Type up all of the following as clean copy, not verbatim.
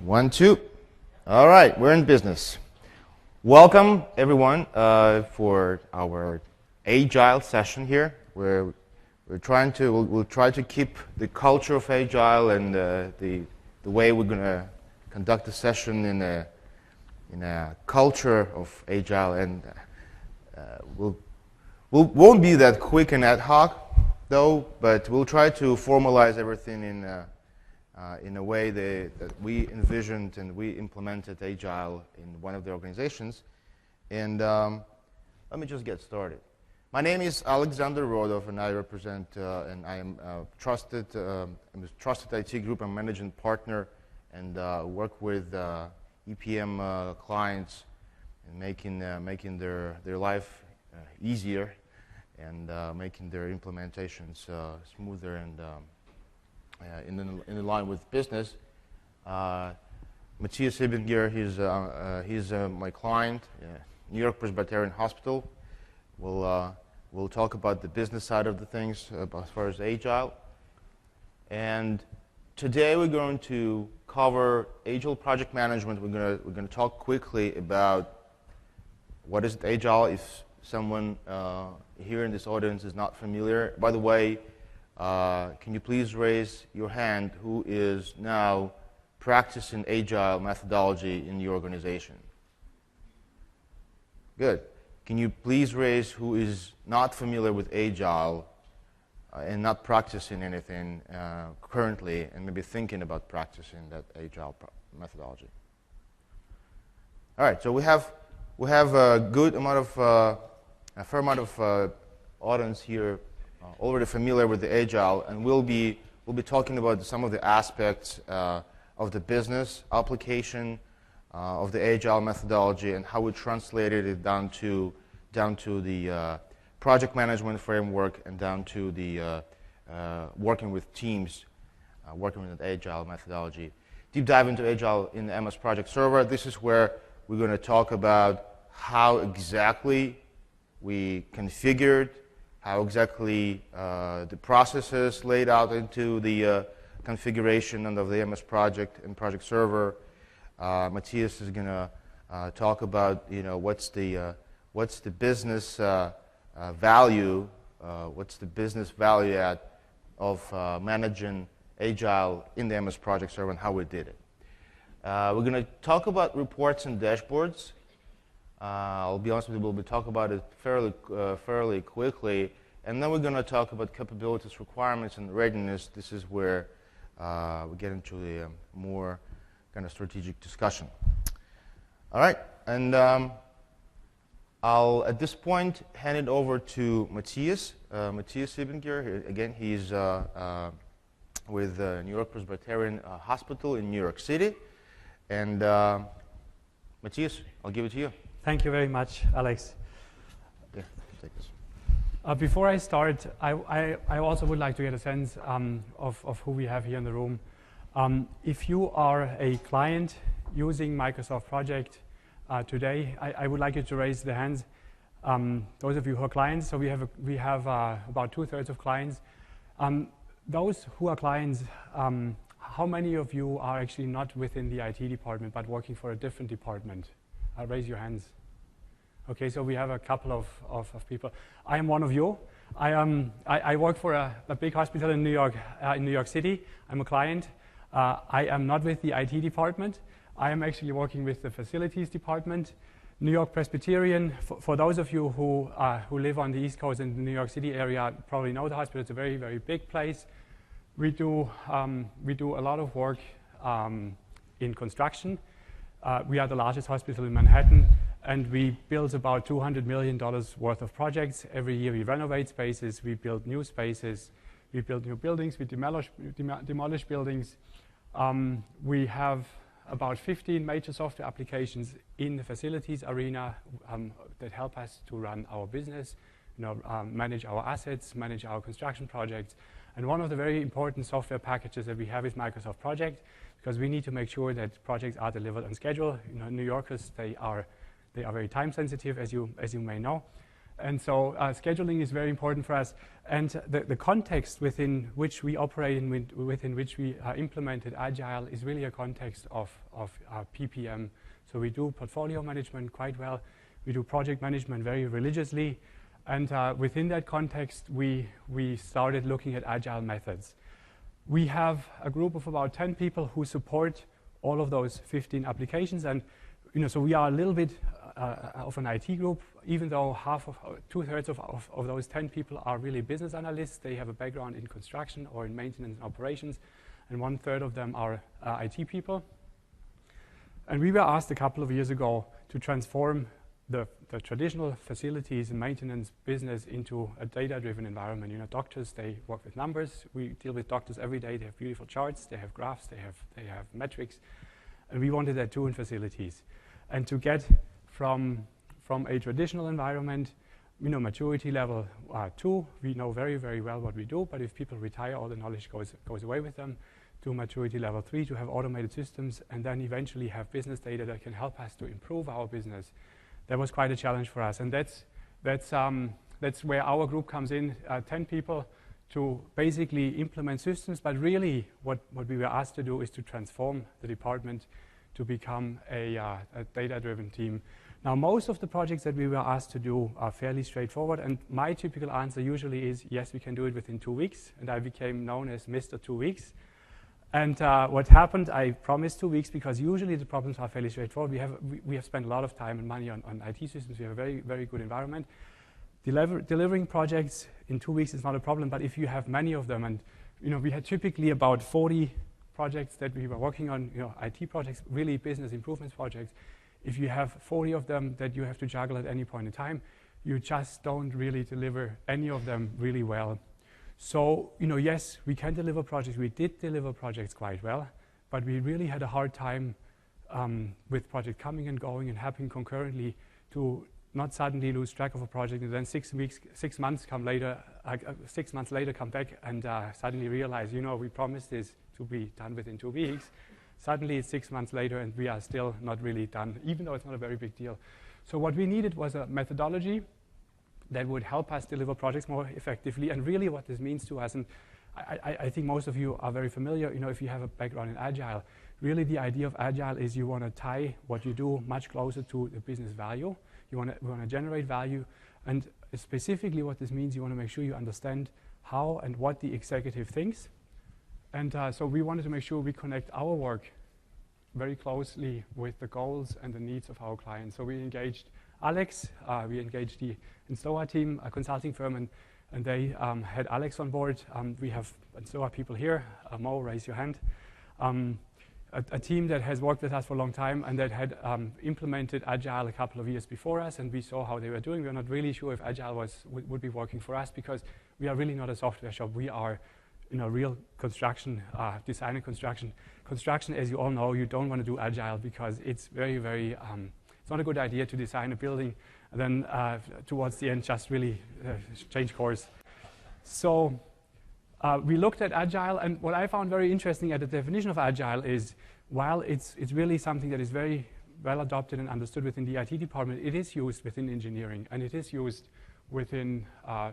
1, 2. All right, we're in business. Welcome, everyone, for our Agile session here, where we'll try to keep the culture of Agile and the way we're going to conduct the session in a culture of Agile, and won't be that quick and ad hoc, though, but we'll try to formalize everything in a way that we envisioned and we implemented Agile in one of the organizations. And let me just get started. My name is Alexander Rodov, and I represent, and I am I'm a trusted IT group. I'm managing partner and work with EPM clients and making their life easier and making their implementations smoother and in line with business. Matthias Hibbinger, he's my client, New York Presbyterian Hospital. We'll talk about the business side of the things as far as Agile. And today we're going to cover Agile project management. We're going to talk quickly about what is Agile if someone here in this audience is not familiar. By the way, can you please raise your hand who is now practicing Agile methodology in the organization? Good. Can you please raise who is not familiar with Agile and not practicing anything currently and maybe thinking about practicing that Agile methodology? All right, so we have a good amount of, a fair amount of audience here already familiar with the Agile, and we'll be talking about some of the aspects of the business application of the Agile methodology and how we translated it down to the project management framework and down to the working with teams, working with the Agile methodology. Deep dive into Agile in the MS Project Server. This is where we're going to talk about how exactly we configured, how exactly the processes laid out into the configuration of the MS Project and Project Server. Matthias is going to talk about what's the business value, what's the business value add of managing Agile in the MS Project Server and how we did it. We're going to talk about reports and dashboards. I'll be honest with you, we'll be talking about it fairly quickly, and then we're going to talk about capabilities, requirements, and readiness. This is where we get into the more kind of strategic discussion. All right, and I'll at this point hand it over to Matthias. Matthias Hibbinger. Again, he's with New York Presbyterian Hospital in New York City, and Matthias, I'll give it to you. Thank you very much, Alex. Yeah, take this. Before I start, I also would like to get a sense of who we have here in the room. If you are a client using Microsoft Project today, I would like you to raise the hands. Those of you who are clients, so we have about 2/3 of clients. Those who are clients, how many of you are actually not within the IT department but working for a different department? Raise your hands. Okay, so we have a couple of people. I am one of you. I work for a big hospital in New York City. I'm a client. I am not with the IT department. I am actually working with the facilities department. New York Presbyterian, for those of you who live on the East Coast in the New York City area, probably know the hospital. It's a very, very big place. We do a lot of work in construction. We are the largest hospital in Manhattan, and we build about $200 million worth of projects. Every year we renovate spaces, we build new spaces, we build new buildings, we demolish buildings. We have about 15 major software applications in the facilities arena that help us to run our business, manage our assets, manage our construction projects. And one of the very important software packages that we have is Microsoft Project, because we need to make sure that projects are delivered on schedule. New Yorkers, they are very time sensitive, as you may know. And so scheduling is very important for us. And the context within which we operate and within which we implemented Agile is really a context of PPM. So we do portfolio management quite well. We do project management very religiously. And within that context, we started looking at Agile methods. We have a group of about 10 people who support all of those 15 applications. And so we are a little bit of an IT group, even though two-thirds of those 10 people are really business analysts. They have a background in construction or in maintenance and operations, and 1/3 of them are IT people. And we were asked a couple of years ago to transform the traditional facilities and maintenance business into a data-driven environment. Doctors, they work with numbers. We deal with doctors every day. They have beautiful charts. They have graphs. They have metrics. And we wanted that too in facilities. And to get from a traditional environment, maturity level 2, we know very, very well what we do, but if people retire, all the knowledge goes away with them, to maturity level 3, to have automated systems, and then eventually have business data that can help us to improve our business. That was quite a challenge for us, and that's where our group comes in, 10 people to basically implement systems, but really what we were asked to do is to transform the department to become a data-driven team. Now, most of the projects that we were asked to do are fairly straightforward, and my typical answer usually is, yes, we can do it within 2 weeks, and I became known as Mr. 2 weeks. And what happened, I promised 2 weeks, because usually the problems are fairly straightforward. We have spent a lot of time and money on IT systems. We have a very, very good environment. Delivering projects in 2 weeks is not a problem, but if you have many of them, and we had typically about 40 projects that we were working on, IT projects, really business improvements projects. If you have 40 of them that you have to juggle at any point in time, you just don't really deliver any of them really well. So, yes, we can deliver projects. We did deliver projects quite well, but we really had a hard time with project coming and going and happening concurrently to not suddenly lose track of a project and then 6 months later come back and suddenly realize, we promised this to be done within 2 weeks. Suddenly it's 6 months later and we are still not really done, even though it's not a very big deal. So what we needed was a methodology that would help us deliver projects more effectively, and really what this means to us, and I think most of you are very familiar, if you have a background in Agile, really the idea of Agile is you want to tie what you do much closer to the business value. We want to generate value, and specifically what this means, you want to make sure you understand how and what the executive thinks. And so we wanted to make sure we connect our work very closely with the goals and the needs of our clients. So we engaged Alex, we engaged the Instoa team, a consulting firm, and they had Alex on board. We have Instoa people here. Mo, raise your hand. A team that has worked with us for a long time and that had implemented Agile a couple of years before us, and we saw how they were doing. We are not really sure if Agile would be working for us, because we are really not a software shop. We are real construction, design and construction. Construction, as you all know, you don't want to do Agile because it's very, very, it's not a good idea to design a building and then towards the end just really change course. So we looked at Agile, and what I found very interesting at the definition of Agile is, while it's really something that is very well adopted and understood within the IT department, it is used within engineering, and it is used within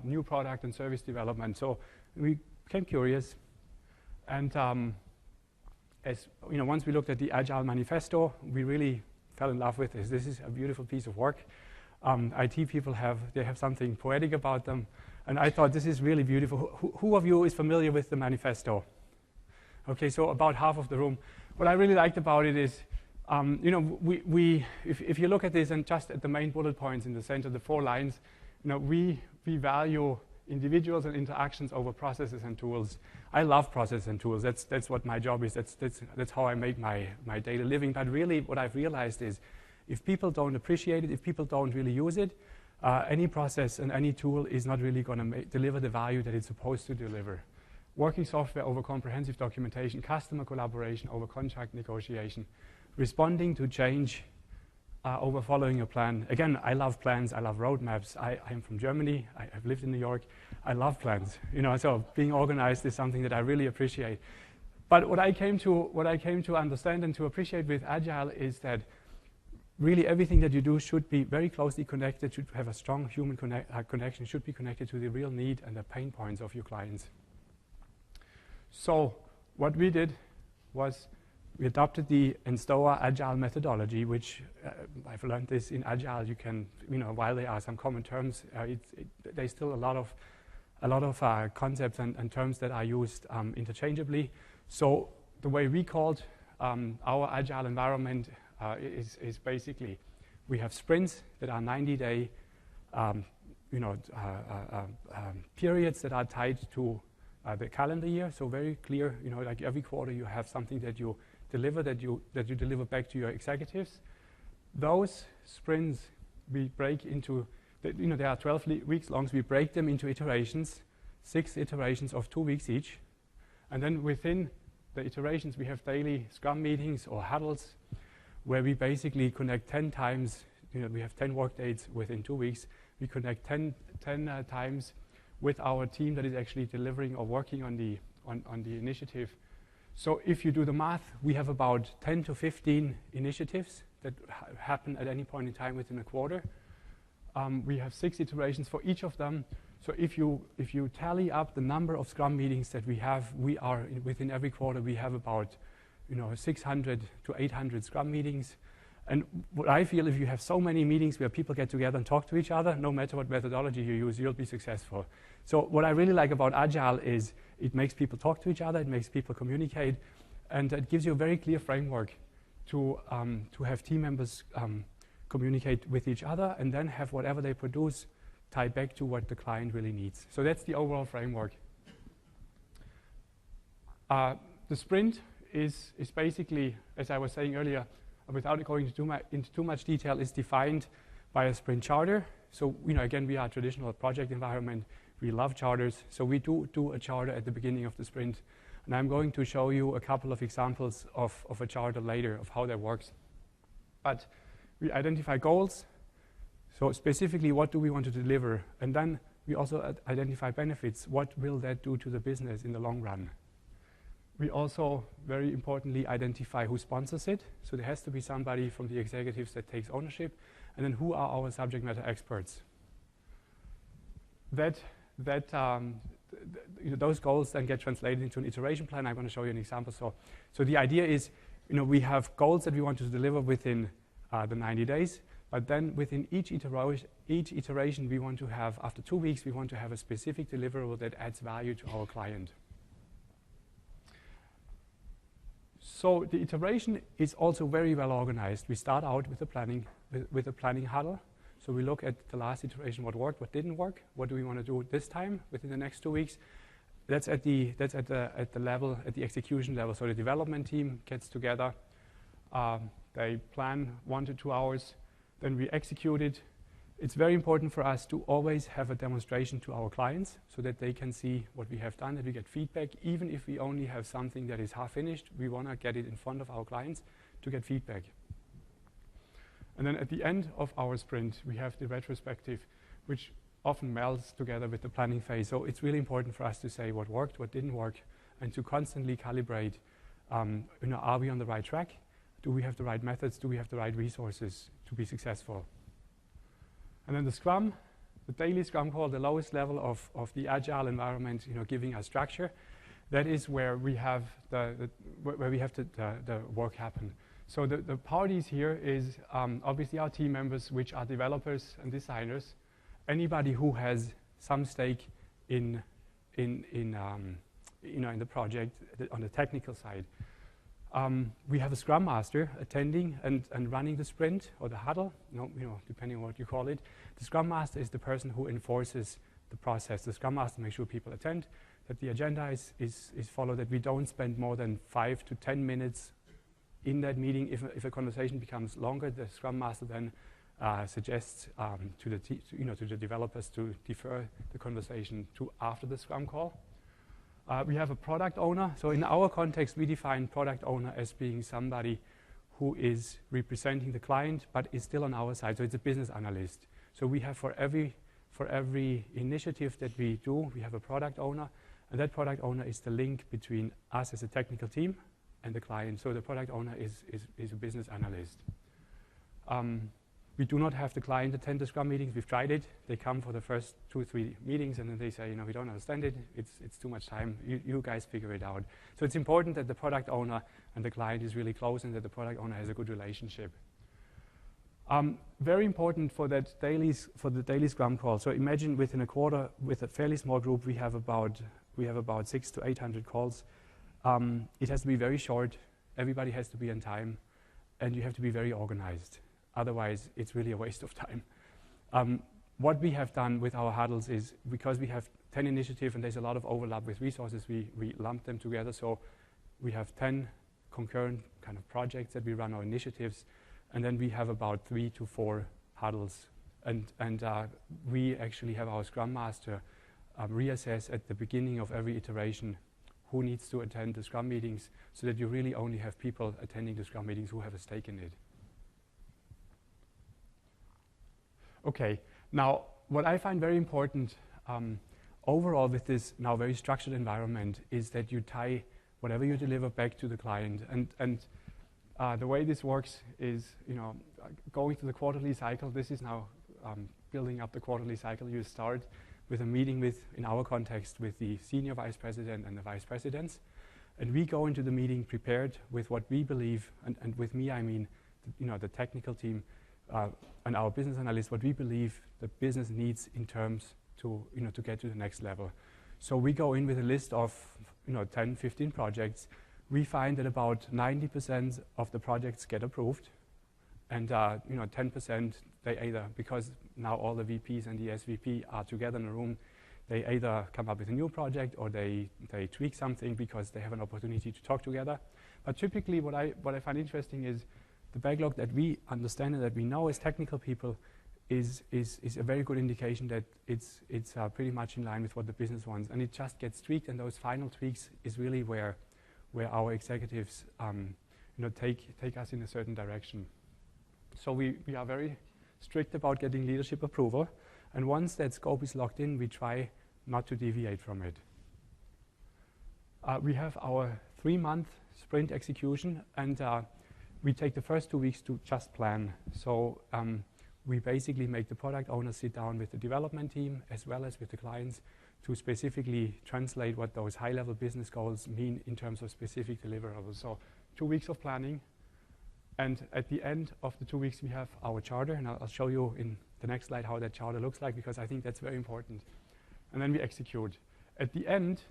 new product and service development. So we became curious, and once we looked at the Agile manifesto, we really fell in love with this. This is a beautiful piece of work. IT people have something poetic about them, and I thought this is really beautiful. Who of you is familiar with the manifesto? Okay, so about half of the room. What I really liked about it is, if you look at this and just at the main bullet points in the center, the 4 lines, we value individuals and interactions over processes and tools. I love processes and tools. That's what my job is. That's how I make my daily living. But really, what I've realized is, if people don't appreciate it, if people don't really use it, any process and any tool is not really going to deliver the value that it's supposed to deliver. Working software over comprehensive documentation, customer collaboration over contract negotiation, responding to change over following a plan. Again, I love plans. I love roadmaps. I'm from Germany. I've lived in New York. I love plans. So being organized is something that I really appreciate. But what I came to understand and to appreciate with Agile is that really everything that you do should be very closely connected, should have a strong human connection, should be connected to the real need and the pain points of your clients. So what we did was we adopted the Enstoa Agile methodology, which I've learned this in Agile. You can, while there are some common terms, there's still a lot of concepts and terms that are used interchangeably. So the way we called our Agile environment is basically we have sprints that are 90-day periods that are tied to the calendar year. So very clear, like every quarter you have something that you deliver that you deliver back to your executives. Those sprints we break into, they are 12 weeks long. So we break them into iterations, 6 iterations of 2 weeks each, and then within the iterations we have daily Scrum meetings or huddles where we basically connect 10 times. We have 10 work days within 2 weeks. We connect 10 times with our team that is actually delivering or working on the initiative. So if you do the math, we have about 10 to 15 initiatives that happen at any point in time within a quarter. We have 6 iterations for each of them. So if you tally up the number of Scrum meetings that we have, within every quarter we have about 600 to 800 Scrum meetings. And what I feel, if you have so many meetings where people get together and talk to each other, no matter what methodology you use, you'll be successful. So what I really like about Agile is it makes people talk to each other, it makes people communicate, and it gives you a very clear framework to have team members communicate with each other and then have whatever they produce tie back to what the client really needs. So that's the overall framework. The sprint is basically, as I was saying earlier, without going into too much detail, is defined by a sprint charter. So, again, we are a traditional project environment. We love charters. So we do a charter at the beginning of the sprint. And I'm going to show you a couple of examples of a charter later of how that works. But we identify goals. So specifically, what do we want to deliver? And then we also identify benefits. What will that do to the business in the long run? We also, very importantly, identify who sponsors it. So there has to be somebody from the executives that takes ownership. And then who are our subject matter experts? Those goals then get translated into an iteration plan. I'm going to show you an example. So the idea is, we have goals that we want to deliver within the 90 days. But then within each iteration, we want to have, after 2 weeks, we want to have a specific deliverable that adds value to our client. So the iteration is also very well organized. We start out with a planning huddle. So we look at the last iteration, what worked, what didn't work, what do we want to do this time within the next 2 weeks. That's at the level, at the execution level. So the development team gets together, they plan 1 to 2 hours, then we execute it. It's very important for us to always have a demonstration to our clients so that they can see what we have done, that we get feedback. Even if we only have something that is half finished, we want to get it in front of our clients to get feedback. And then at the end of our sprint, we have the retrospective, which often melds together with the planning phase. So it's really important for us to say what worked, what didn't work, and to constantly calibrate, are we on the right track? Do we have the right methods? Do we have the right resources to be successful? And then the Scrum, the daily Scrum call, the lowest level of the Agile environment, giving us structure. That is where we have the work happen. So the parties here is obviously our team members, which are developers and designers. Anybody who has some stake in the project on the technical side. We have a Scrum Master attending and running the sprint or the huddle, depending on what you call it. The Scrum Master is the person who enforces the process. The Scrum Master makes sure people attend, that the agenda is followed, that we don't spend more than 5 to 10 minutes in that meeting. If a conversation becomes longer, the Scrum Master then suggests to the developers to defer the conversation to after the Scrum call. We have a product owner. So in our context, we define product owner as being somebody who is representing the client, but is still on our side. So it's a business analyst. So we have for every initiative that we do, we have a product owner, and that product owner is the link between us as a technical team and the client. So the product owner is a business analyst. We do not have the client attend the Scrum meetings. We've tried it. They come for the first 2 or 3 meetings, and then they say, we don't understand it. It's too much time. You guys figure it out. So it's important that the product owner and the client is really close, and that the product owner has a good relationship. Very important for the daily Scrum call. So imagine within a quarter, with a fairly small group, we have about 600 to 800 calls. It has to be very short. Everybody has to be on time, and you have to be very organized. Otherwise, it's really a waste of time. What we have done with our huddles is, because we have 10 initiatives and there's a lot of overlap with resources, we lump them together. So we have 10 concurrent kind of projects that we run our initiatives, and then we have about 3 to 4 huddles. And we actually have our Scrum Master reassess at the beginning of every iteration who needs to attend the Scrum meetings, so that you really only have people attending the Scrum meetings who have a stake in it. Okay, now what I find very important overall with this now very structured environment is that you tie whatever you deliver back to the client. And the way this works is, going to the quarterly cycle. This is now building up the quarterly cycle. You start with a meeting with, in our context, with the senior vice president and the vice presidents. And we go into the meeting prepared with what we believe, and with me I mean, the technical team, and our business analysts, what we believe the business needs in terms to get to the next level. So we go in with a list of 10, 15 projects. We find that about 90% of the projects get approved, and 10% they either, because now all the VPs and the SVP are together in a room, they either come up with a new project or they tweak something because they have an opportunity to talk together. But typically what I find interesting is the backlog that we understand and that we know as technical people is a very good indication that it's pretty much in line with what the business wants, and it just gets tweaked, and those final tweaks is really where our executives take us in a certain direction. So we are very strict about getting leadership approval, and once that scope is locked in, we try not to deviate from it. We have our 3-month sprint execution, and we take the first 2 weeks to just plan. So we basically make the product owners sit down with the development team as well as with the clients to specifically translate what those high-level business goals mean in terms of specific deliverables. So 2 weeks of planning, and at the end of the 2 weeks we have our charter, and I'll show you in the next slide how that charter looks like, because I think that's very important. And then we execute. At the end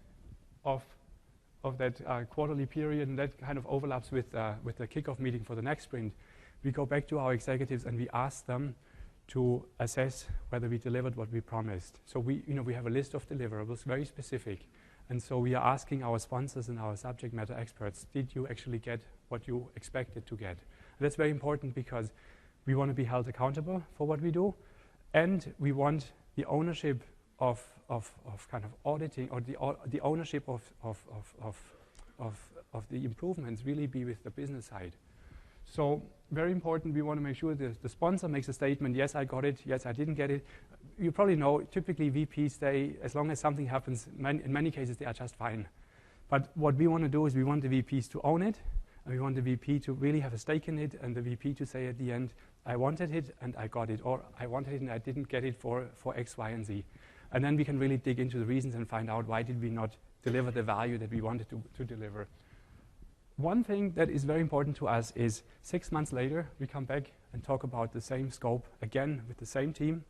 of that quarterly period, and that kind of overlaps with the kickoff meeting for the next sprint, we go back to our executives and we ask them to assess whether we delivered what we promised. So we have a list of deliverables, very specific, and so we are asking our sponsors and our subject matter experts, did you actually get what you expected to get? And that's very important because we want to be held accountable for what we do, and we want the ownership of kind of auditing, or the ownership of the improvements really be with the business side. So very important, we want to make sure that the sponsor makes a statement, yes, I got it, yes, I didn't get it. You probably know, typically VPs, as long as something happens, in many cases they are just fine. But what we want to do is we want the VPs to own it, and we want the VP to really have a stake in it, and the VP to say at the end, I wanted it and I got it, or I wanted it and I didn't get it for X, Y, and Z. And then we can really dig into the reasons and find out why did we not deliver the value that we wanted to deliver. One thing that is very important to us is 6 months later, we come back and talk about the same scope again with the same team,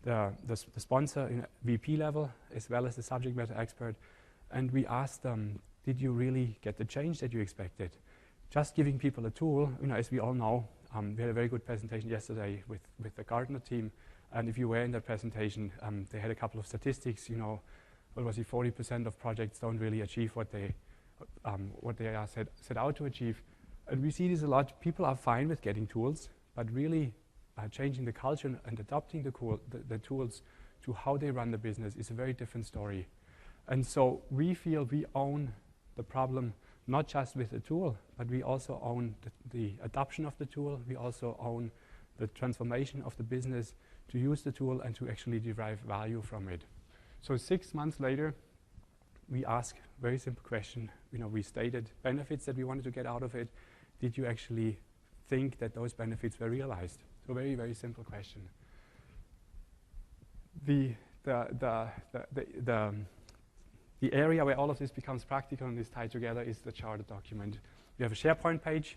the sponsor in VP level, as well as the subject matter expert. And we ask them, did you really get the change that you expected? Just giving people a tool, as we all know, we had a very good presentation yesterday with the Gartner team. And if you were in that presentation, they had a couple of statistics, what was it, 40% of projects don't really achieve what they are set out to achieve. And we see this a lot. People are fine with getting tools, but really changing the culture and adopting the tools to how they run the business is a very different story. And so we feel we own the problem, not just with the tool, but we also own the adoption of the tool. We also own the transformation of the business to use the tool and to actually derive value from it. So 6 months later, we ask a very simple question. We stated benefits that we wanted to get out of it. Did you actually think that those benefits were realized? So very, very simple question. The area where all of this becomes practical and is tied together is the charter document. We have a SharePoint page,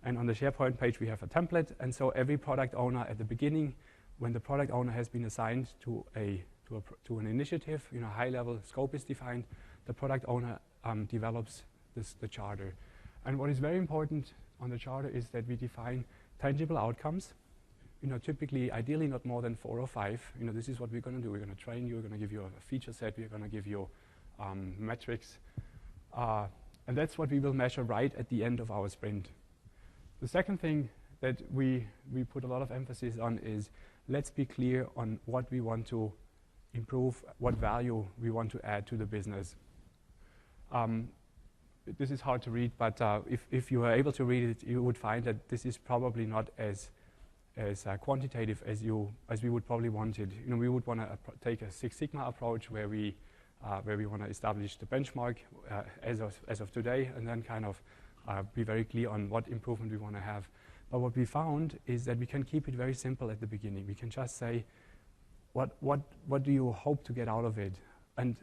and on the SharePoint page we have a template, and so every product owner at the beginning, when the product owner has been assigned to an initiative, high-level scope is defined, the product owner develops the charter. And what is very important on the charter is that we define tangible outcomes. Typically, ideally not more than 4 or 5. This is what we're going to do. We're going to train you. We're going to give you a feature set. We're going to give you metrics. And that's what we will measure right at the end of our sprint. The second thing that we put a lot of emphasis on is let's be clear on what we want to improve, what value we want to add to the business. This is hard to read, but if you are able to read it, you would find that this is probably not as quantitative as we would probably want it. We would want to take a Six Sigma approach where we want to establish the benchmark as of today, and then kind of be very clear on what improvement we want to have. But what we found is that we can keep it very simple at the beginning. We can just say, what do you hope to get out of it? And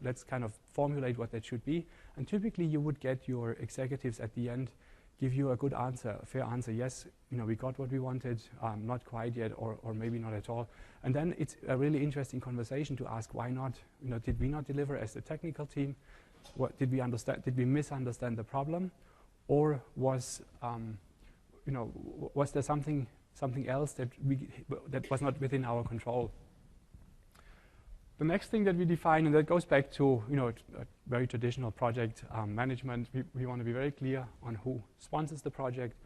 let's kind of formulate what that should be. And typically you would get your executives at the end give you a good answer, a fair answer. Yes, we got what we wanted, not quite yet, or maybe not at all. And then it's a really interesting conversation to ask, why not? Did we not deliver as the technical team? What did we understand? Did we misunderstand the problem, or was there something else that was not within our control? The next thing that we define, and that goes back to a very traditional project management, we want to be very clear on who sponsors the project,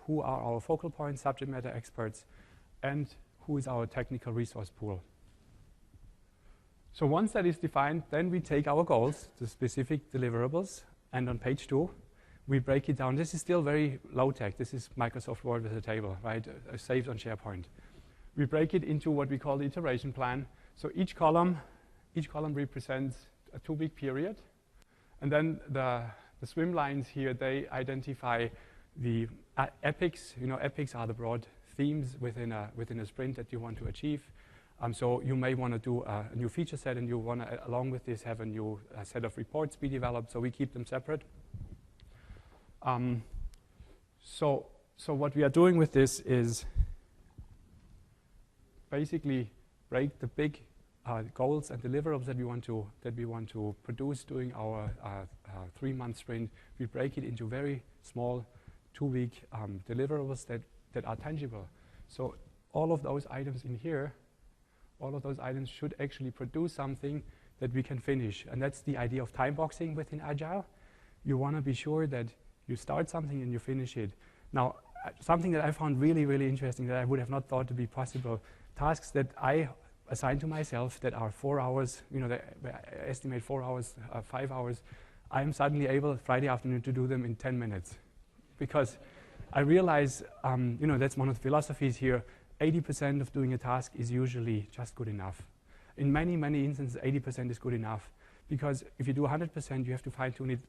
who are our focal points, subject matter experts, and who is our technical resource pool. So once that is defined, then we take our goals, the specific deliverables, and on page 2, we break it down. This is still very low tech. This is Microsoft Word with a table, right? Saved on SharePoint. We break it into what we call the iteration plan. So each column represents a 2-week period, and then the swim lines here, they identify the epics. Epics are the broad themes within a sprint that you want to achieve. So you may want to do a new feature set, and you want to, along with this, have a new set of reports be developed. So we keep them separate. So what we are doing with this is basically break the big goals and deliverables that we want to produce during our 3-month sprint. We break it into very small 2-week deliverables that are tangible. So all of those items in here, all of those items should actually produce something that we can finish. And that's the idea of time boxing within Agile. You want to be sure that you start something and you finish it. Now, something that I found really, really interesting that I would have not thought to be possible, tasks that I assign to myself that are 4 hours, I estimate 4 hours, 5 hours, I am suddenly able Friday afternoon to do them in 10 minutes. Because I realize, that's one of the philosophies here, 80% of doing a task is usually just good enough. In many, many instances, 80% is good enough. Because if you do 100%, you have to fine-tune it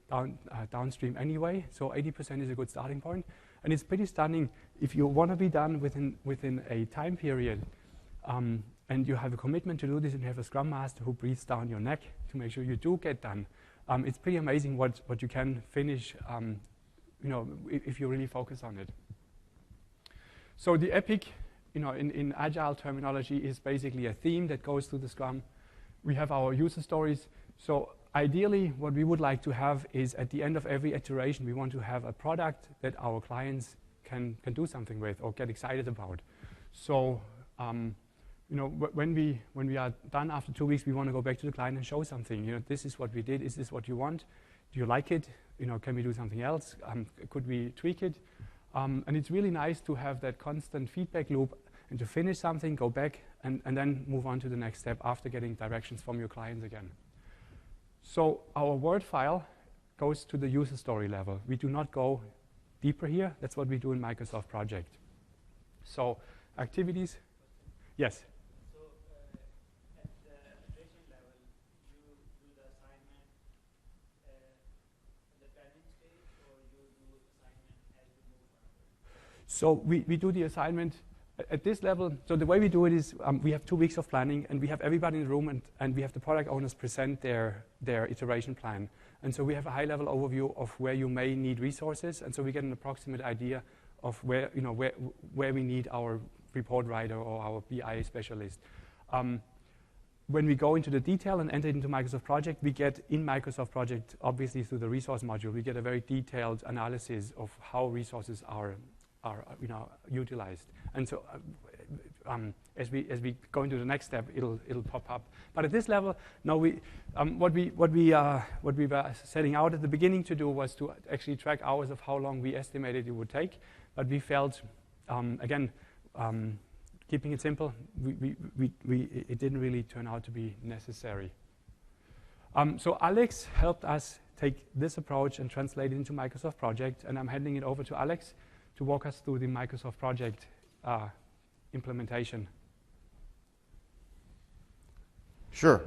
downstream anyway. So 80% is a good starting point. And it's pretty stunning if you want to be done within a time period, and you have a commitment to do this, and you have a Scrum Master who breathes down your neck to make sure you do get done. It's pretty amazing what you can finish, if you really focus on it. So the epic, in Agile terminology, is basically a theme that goes through the Scrum. We have our user stories. So ideally, what we would like to have is at the end of every iteration, we want to have a product that our clients can do something with or get excited about. So when we are done after 2 weeks, we want to go back to the client and show something. This is what we did. Is this what you want? Do you like it? Can we do something else? Could we tweak it? And it's really nice to have that constant feedback loop and to finish something, go back, and then move on to the next step after getting directions from your clients again. So our Word file goes to the user story level. We do not go deeper here. That's what we do in Microsoft Project. So activities, yes? So at the iteration level, you do the assignment at the planning stage, or you do assignment as you move forward? So we do the assignment At this level, so the way we do it is we have 2 weeks of planning, and we have everybody in the room, and we have the product owners present their iteration plan. And so we have a high-level overview of where you may need resources, and so we get an approximate idea of where we need our report writer or our BI specialist. When we go into the detail and enter into Microsoft Project, we get in Microsoft Project, obviously through the resource module, we get a very detailed analysis of how resources are utilized. And so as we go into the next step, it'll pop up. But at this level, now what we were setting out at the beginning to do was to actually track hours of how long we estimated it would take. But we felt, again, keeping it simple, it didn't really turn out to be necessary. So Alex helped us take this approach and translate it into Microsoft Project, and I'm handing it over to Alex to walk us through the Microsoft Project implementation. Sure.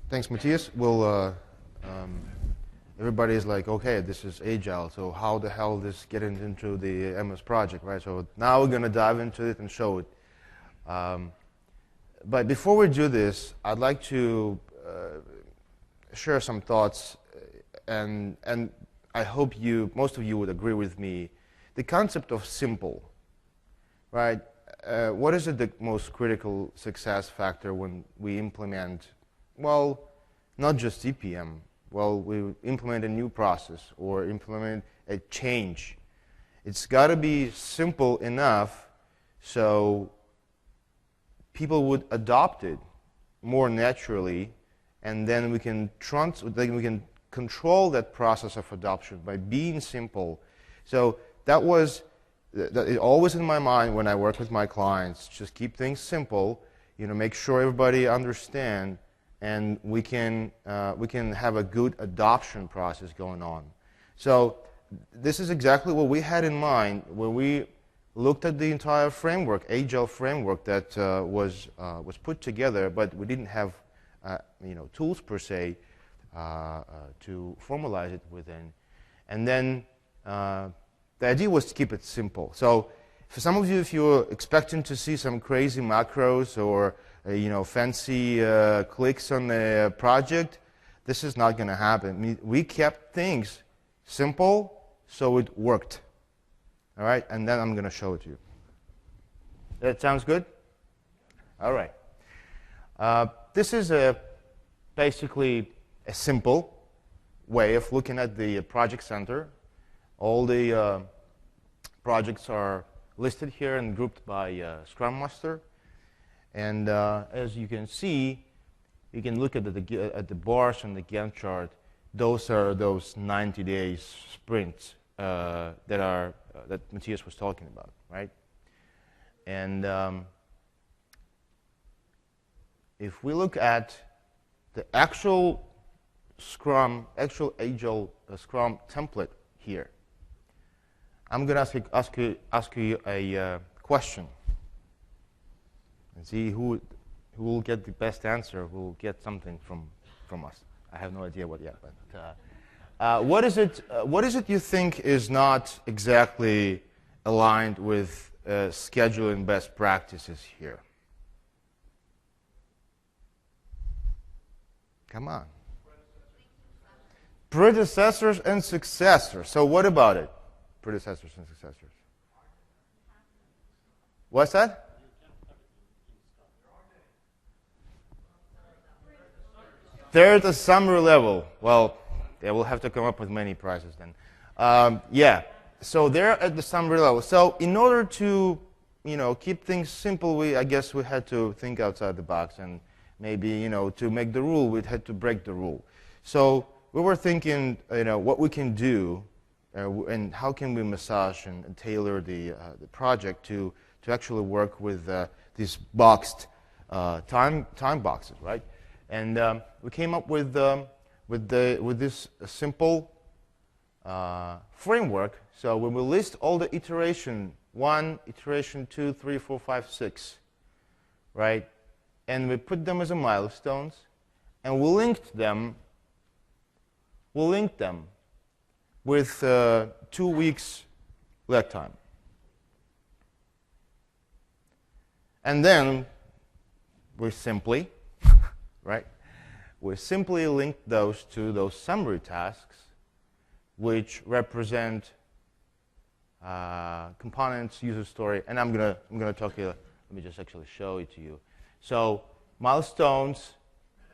Thanks, Matthias. Well, everybody's like, okay, this is Agile, so how the hell this getting into the MS Project, right? So now we're going to dive into it and show it. But before we do this, I'd like to share some thoughts, and I hope most of you would agree with me. The concept of simple, right? What is the most critical success factor when we implement, well, not just EPM, well, we implement a new process or implement a change. It's got to be simple enough so people would adopt it more naturally, and then we can control that process of adoption by being simple. So that was always in my mind when I work with my clients. Just keep things simple, make sure everybody understands, and we can have a good adoption process going on. So this is exactly what we had in mind when we looked at the entire framework, Agile framework that was put together, but we didn't have tools per se to formalize it within. And then the idea was to keep it simple. So for some of you, if you're expecting to see some crazy macros or fancy clicks on the project, this is not going to happen. We kept things simple so it worked. All right, and then I'm going to show it to you. That sounds good? All right. This is basically a simple way of looking at the project center. All the projects are listed here and grouped by Scrum Master. And as you can see, you can look at the bars on the Gantt chart. Those are those 90 days sprints that Matthias was talking about, right? And if we look at the actual Agile Scrum template here, I'm going to ask you a question and see who will get the best answer, who will get something from us. I have no idea what yet, but what is it you think is not exactly aligned with scheduling best practices here? Come on. Predecessors and successors. So what about it? Predecessors and successors. What's that? They're at the summary level. Well, they will have to come up with many prizes then. Yeah, so they're at the summary level. So in order to, keep things simple, I guess we had to think outside the box, and maybe, to make the rule, we had to break the rule. So we were thinking, what we can do, and how can we massage and tailor the project to actually work with these boxed time boxes, right? And we came up with this simple framework. So when we list all the iteration 1, iteration 2, 3, 4, 5, 6, right? And we put them as a milestones, and we linked them with 2 weeks lag time. And then we simply, right? We simply link those to those summary tasks, which represent components, user story, and I'm gonna talk here. Let me just actually show it to you. So milestones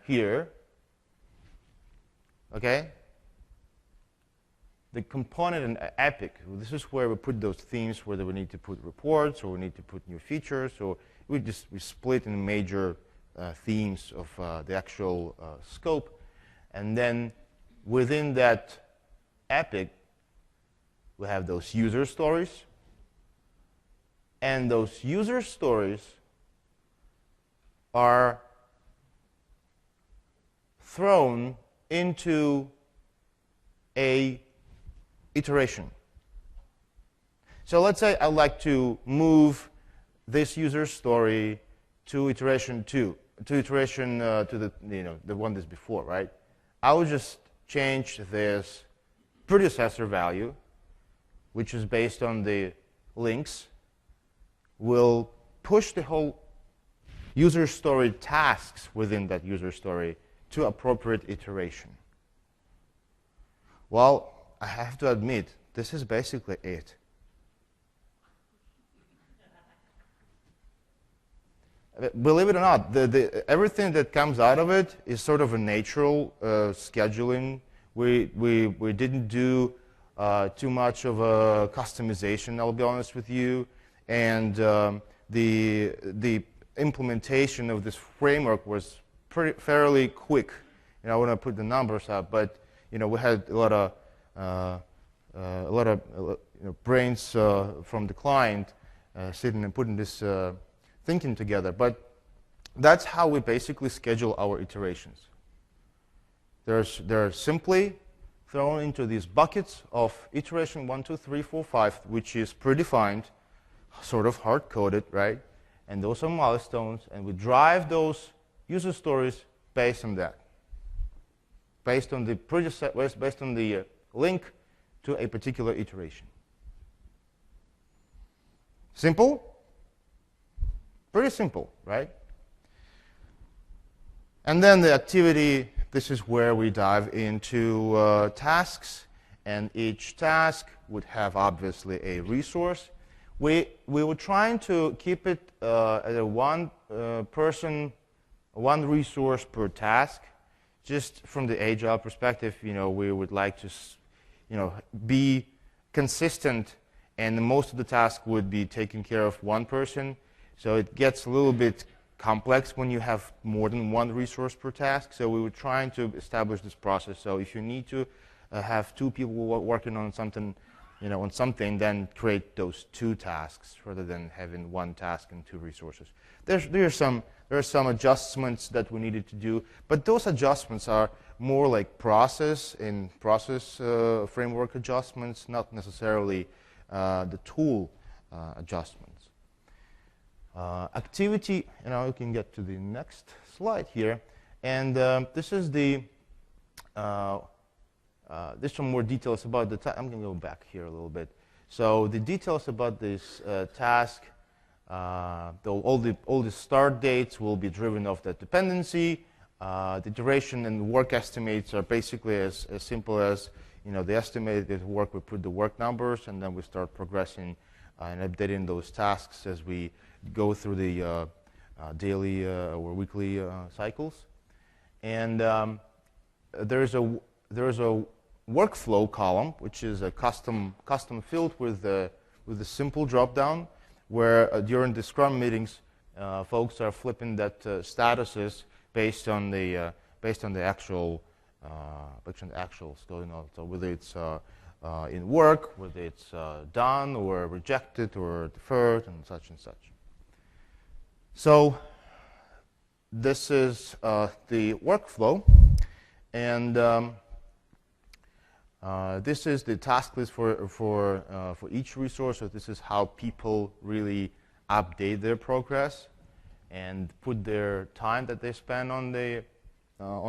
here, okay? The component and epic, this is where we put those themes, whether we need to put reports or we need to put new features, or we split in major themes of the actual scope. And then within that epic, we have those user stories. And those user stories are thrown into a iteration. So let's say I'd like to move this user story to iteration 2, to iteration to the one that's before, right? I would just change this predecessor value, which is based on the links, will push the whole user story tasks within that user story to appropriate iteration. Well, I have to admit, this is basically it. Believe it or not, everything that comes out of it is sort of a natural scheduling. We didn't do too much of a customization, I'll be honest with you. And the implementation of this framework was fairly quick. I want to put the numbers up, but we had a lot of brains from the client sitting and putting this thinking together. But that's how we basically schedule our iterations. They're simply thrown into these buckets of iteration 1, 2, 3, 4, 5, which is predefined, sort of hard-coded, right? And those are milestones, and we drive those user stories based on that, based on the link to a particular iteration. Simple? Pretty simple, right? And then the activity, this is where we dive into tasks, and each task would have obviously a resource. We were trying to keep it at a one resource per task. Just from the Agile perspective, we would like to, be consistent, and most of the task would be taken care of one person. So it gets a little bit complex when you have more than one resource per task. So we were trying to establish this process. So if you need to have two people working on something, then create those two tasks rather than having one task and two resources. There are some adjustments that we needed to do, but those adjustments are more like process framework adjustments, not necessarily the tool adjustments. Activity, you can get to the next slide here, and this is the. There's some more details about the I'm going to go back here a little bit. So the details about this task, all the start dates will be driven off that dependency. The duration and work estimates are basically as simple as the estimated work. We put the work numbers, and then we start progressing and updating those tasks as we go through the daily or weekly cycles. And there's a workflow column, which is a custom field with a simple drop-down, where during the Scrum meetings, folks are flipping that statuses based on the actuals going on. So whether it's in work, whether it's done or rejected or deferred, and such and such. So this is the workflow, and this is the task list for each resource. So this is how people really update their progress and put their time that they spend on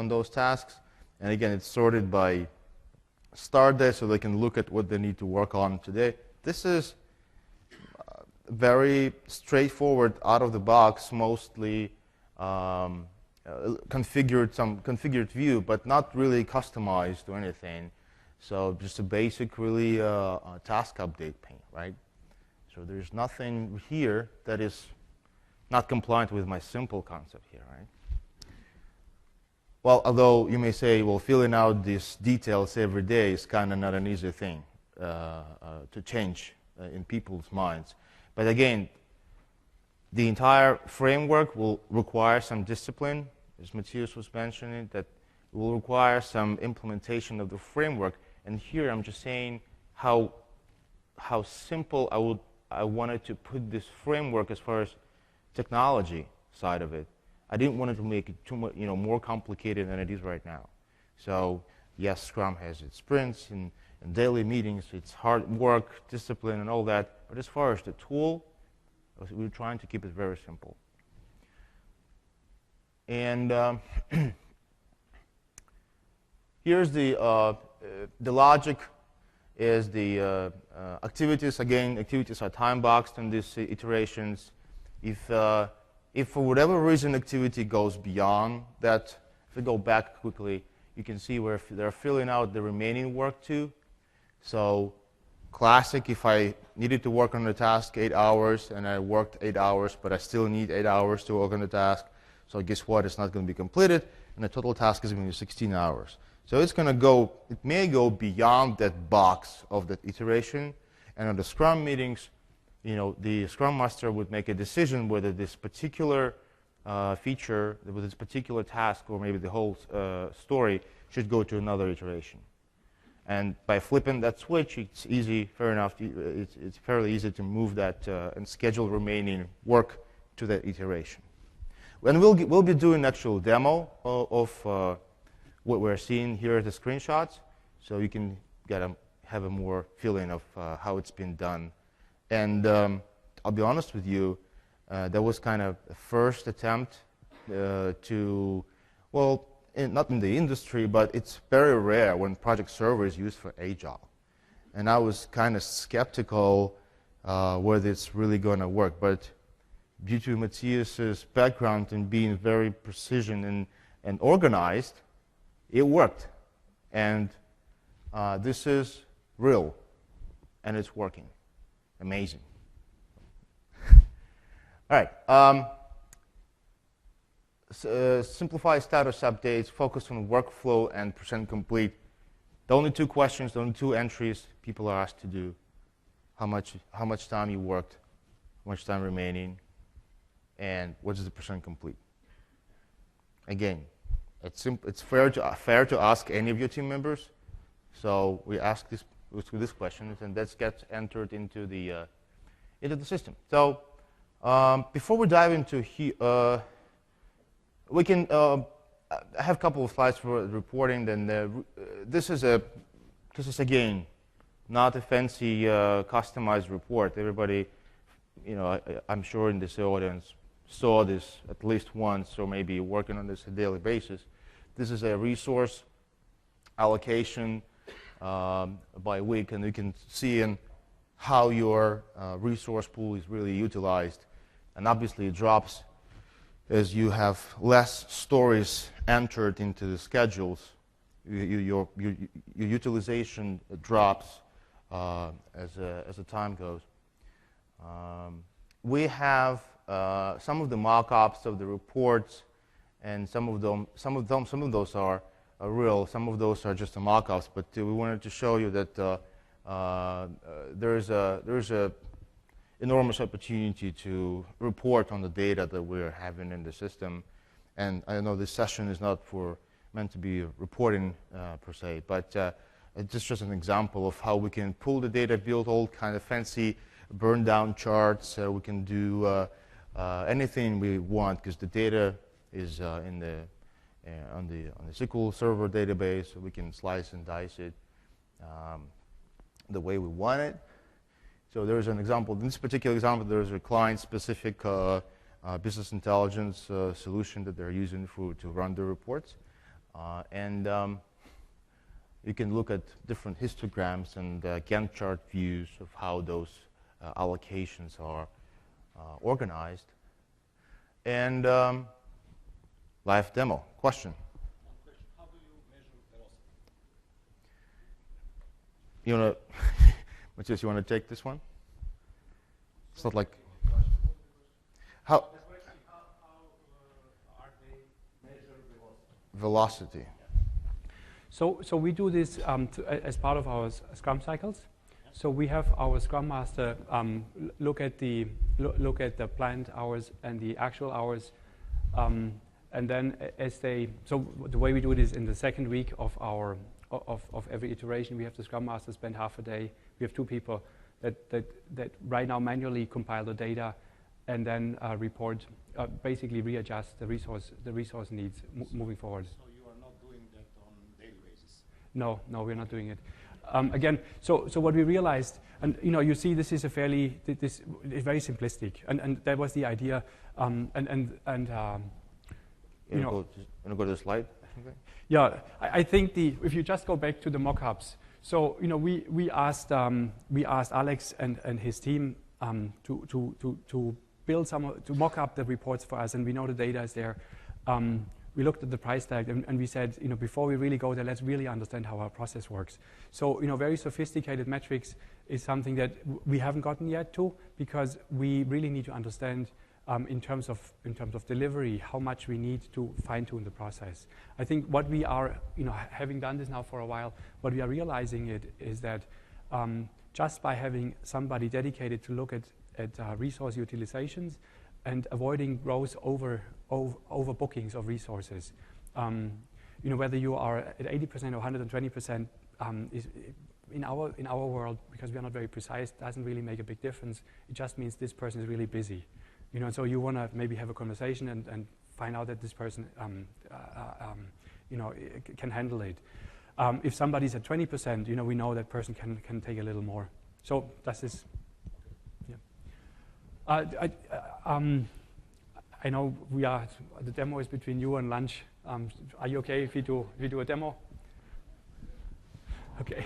those tasks. And again, it's sorted by start date, so they can look at what they need to work on today. This is very straightforward, out of the box, mostly configured view, but not really customized to anything. So just a basic, really task update pane, right? So there's nothing here that is not compliant with my simple concept here, right? Well, although you may say, well, filling out these details every day is kind of not an easy thing to change in people's minds. But again, the entire framework will require some discipline, as Matthias was mentioning, that it will require some implementation of the framework. And here I'm just saying how simple I wanted to put this framework as far as technology side of it. I didn't want it to make it too much, more complicated than it is right now. So yes, Scrum has its sprints and daily meetings, it's hard work, discipline, and all that. But as far as the tool, we're trying to keep it very simple. And here's the logic. Is the activities. Again, activities are time boxed in these iterations. If for whatever reason activity goes beyond that, if we go back quickly, you can see where they're filling out the remaining work too. So classic, if I needed to work on the task 8 hours and I worked 8 hours, but I still need 8 hours to work on the task, so guess what? It's not going to be completed, and the total task is going to be 16 hours. So it's going to go, it may go beyond that box of that iteration, and on the Scrum meetings, the Scrum Master would make a decision whether this particular feature, with this particular task, or maybe the whole story, should go to another iteration. And by flipping that switch, it's easy, fair enough, it's fairly easy to move that and schedule remaining work to that iteration. And we'll be doing an actual demo of what we're seeing here at the screenshots, so you can have a more feeling of how it's been done. And I'll be honest with you, that was kind of a first attempt to, well, not in the industry, but it's very rare when project server is used for Agile. And I was kind of skeptical whether it's really going to work. But due to Matthias's background in being very precision and organized, it worked. And this is real, and it's working. Amazing. All right. Simplify status updates, focus on workflow and percent complete. The only two questions, the only two entries people are asked to do: how much time you worked, how much time remaining, and what is the percent complete. Again, it's fair to ask any of your team members. So we ask this question, and that gets entered into the system. So before we dive into we can I have a couple of slides for reporting. Then this is again not a fancy customized report. Everybody, I'm sure in this audience saw this at least once, or maybe working on this on a daily basis. This is a resource allocation by week, and you can see in how your resource pool is really utilized. And obviously it drops as you have less stories entered into the schedules. Your utilization drops as the time goes. We have some of the mock-ups of the reports, and some of those are real. Some of those are just the mock-ups. But we wanted to show you that there is a enormous opportunity to report on the data that we're having in the system. And I know this session is not meant to be reporting per se, but it's just an example of how we can pull the data, build all kind of fancy burn down charts. We can do anything we want, because the data is on the SQL Server database, so we can slice and dice it the way we want it. So there's an example. In this particular example, there's a client-specific business intelligence solution that they're using to run the reports. And you can look at different histograms and Gantt chart views of how those allocations are organized. And live demo. Question? How do you measure velocity? You want to, Matthias, you want to take this one? It's not like how Are they measure velocity? velocity. So we do this as part of our Scrum cycles. So we have our Scrum Master look at the planned hours and the actual hours, and then so the way we do it is in the second week of every iteration, we have the Scrum Master spend half a day. We have two people that right now manually compile the data and then report, basically readjust the resource needs moving forward. So you are not doing that on daily basis? No, we're not doing it. Again, so what we realized, and you see, this is a very simplistic, and that was the idea, You want to go to the slide? Yeah, I think if you just go back to the mock-ups, so we asked Alex and his team to build to mock up the reports for us, and we know the data is there. We looked at the price tag and we said, before we really go there, let's really understand how our process works. So, very sophisticated metrics is something that we haven't gotten yet to, because we really need to understand in terms of delivery how much we need to fine-tune the process. I think what we are, having done this now for a while, what we are realizing is that just by having somebody dedicated to look at resource utilizations and avoiding gross overbookings of resources, whether you are at 80% or 120%, is in our world, because we are not very precise, doesn't really make a big difference. It just means this person is really busy. So you want to maybe have a conversation and find out that this person, can handle it. If somebody's at 20%, we know that person can take a little more. So that's this. Yeah. I know the demo is between you and lunch. Are you okay if we do a demo? Okay.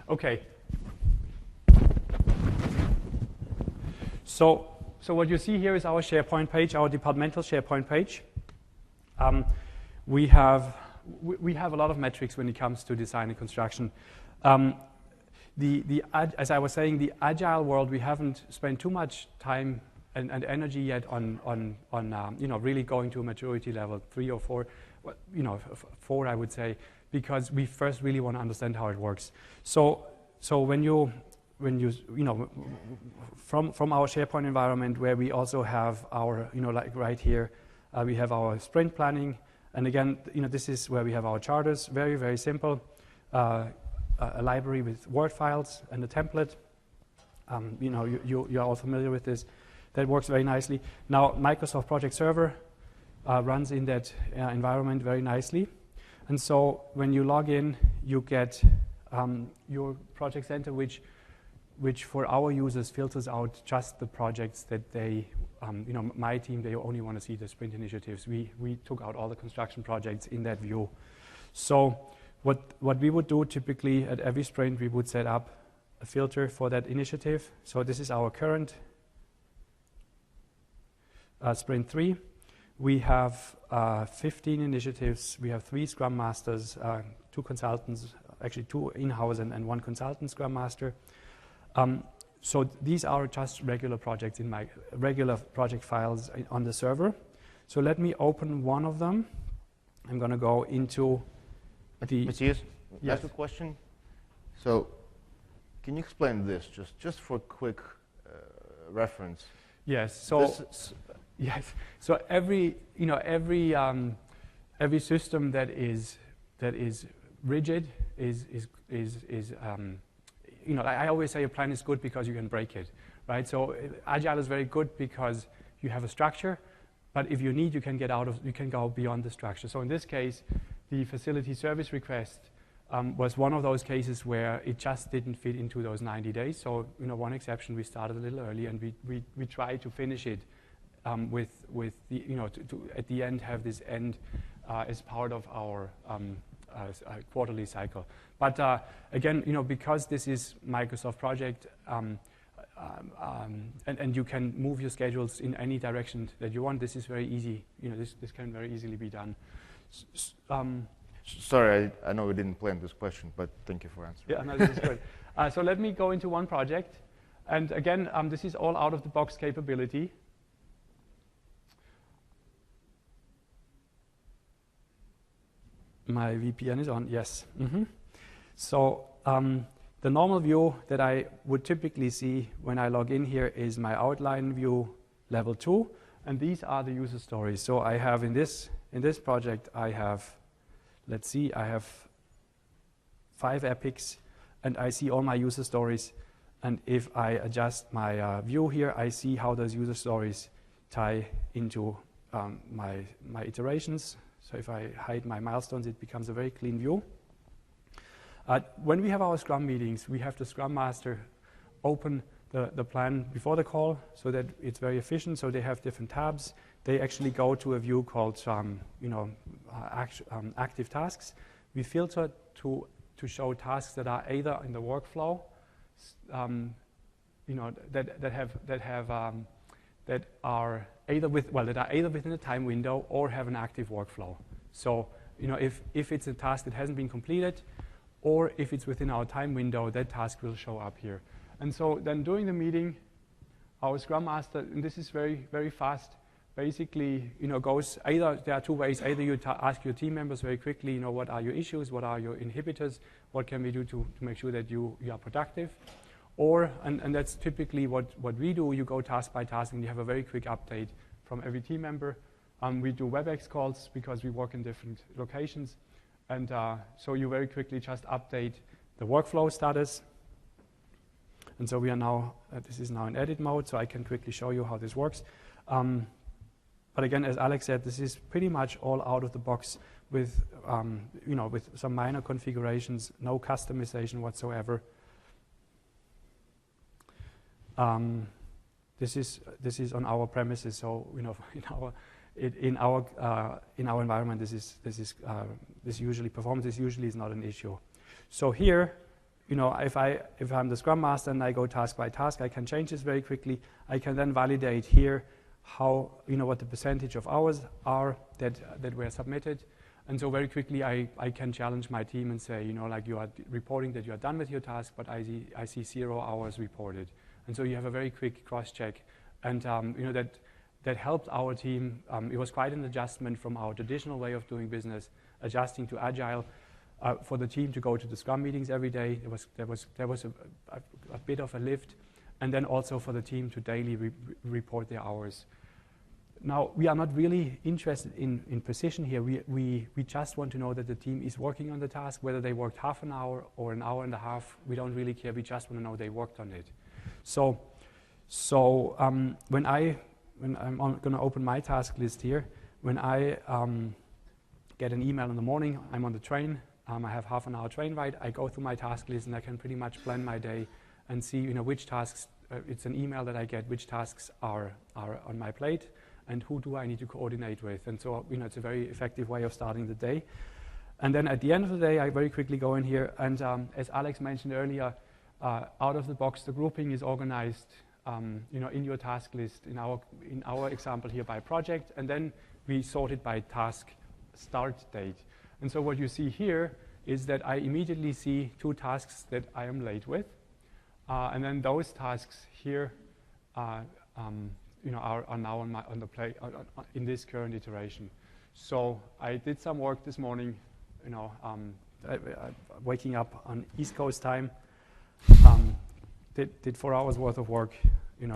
Okay. So what you see here is our SharePoint page, our departmental SharePoint page. We have a lot of metrics when it comes to design and construction. As I was saying, the Agile world, we haven't spent too much time and energy yet on really going to a maturity level 3 or 4, 4 I would say, because we first really want to understand how it works. So when you from our SharePoint environment, where we also have our like right here, we have our sprint planning, and again this is where we have our charters. Very, very simple. A library with Word files and a template. You're all familiar with this. That works very nicely. Now Microsoft Project Server runs in that environment very nicely. And so when you log in, you get your project center, which for our users filters out just the projects that they, my team, they only want to see the sprint initiatives. We took out all the construction projects in that view. So what we would do typically at every sprint, we would set up a filter for that initiative. So this is our current sprint 3. We have 15 initiatives. We have 3 Scrum Masters, 2 consultants, actually 2 in-house and 1 consultant Scrum Master. So these are just regular projects in my regular project files on the server. So let me open one of them. I'm going to go into Matthias, yes. Ask a question. So can you explain this just for quick reference? Yes. So yes. So every system that is rigid is I always say a plan is good because you can break it, right? So Agile is very good because you have a structure, but if you need, you can go beyond the structure. So in this case, the facility service request was one of those cases where it just didn't fit into those 90 days. So one exception, we started a little early, and we tried to finish it with the to at the end have this end as part of our quarterly cycle. But again, because this is Microsoft Project, and you can move your schedules in any direction that you want, this is very easy. This can very easily be done. Sorry, I know we didn't plan this question, but thank you for answering. Yeah, no, this is good. So let me go into one project. And again, this is all out-of-the-box capability. My VPN is on, yes. So the normal view that I would typically see when I log in here is my outline view level 2, and these are the user stories. So I have in this project, I have, let's see, I have 5 epics, and I see all my user stories. And if I adjust my view here, I see how those user stories tie into my iterations. So if I hide my milestones, it becomes a very clean view. When we have our Scrum meetings, we have the Scrum Master open the plan before the call so that it's very efficient. So they have different tabs. They actually go to a view called active tasks. We filter to show tasks that are either in the workflow, that are either within a time window or have an active workflow. So if it's a task that hasn't been completed, or if it's within our time window, that task will show up here. And so then during the meeting, our Scrum Master, and this is very, very fast, basically goes either, there are 2 ways. Either you ask your team members very quickly, what are your issues, what are your inhibitors, what can we do to make sure that you are productive. Or, and that's typically what we do, you go task by task and you have a very quick update from every team member. We do WebEx calls because we work in different locations. And so you very quickly just update the workflow status. And so we are now, this is now in edit mode, so I can quickly show you how this works. But again, as Alex said, this is pretty much all out of the box with, with some minor configurations, no customization whatsoever. This is on our premises, so in our environment, this usually performance. This usually is not an issue. So here, if I'm the Scrum Master and I go task by task, I can change this very quickly. I can then validate here how what the percentage of hours are that were submitted, and so very quickly I can challenge my team and say, like you are reporting that you are done with your task, but I see 0 hours reported, and so you have a very quick cross check, and that helped our team. It was quite an adjustment from our traditional way of doing business, adjusting to Agile. For the team to go to the Scrum meetings every day, there was a bit of a lift, and then also for the team to daily report their hours. Now, we are not really interested in precision here. We just want to know that the team is working on the task, whether they worked half an hour or an hour and a half. We don't really care. We just want to know they worked on it. So when I'm going to open my task list here, when I get an email in the morning, I'm on the train, I have half an hour train ride, I go through my task list and I can pretty much plan my day and see which tasks, it's an email that I get, which tasks are on my plate and who do I need to coordinate with. And so it's a very effective way of starting the day. And then at the end of the day, I very quickly go in here and as Alex mentioned earlier, out of the box, the grouping is organized in your task list, in our example here by project, and then we sort it by task start date. And so what you see here is that I immediately see 2 tasks that I am late with, and then those tasks here are now on the play in this current iteration. So I did some work this morning, waking up on East Coast time, did 4 hours worth of work,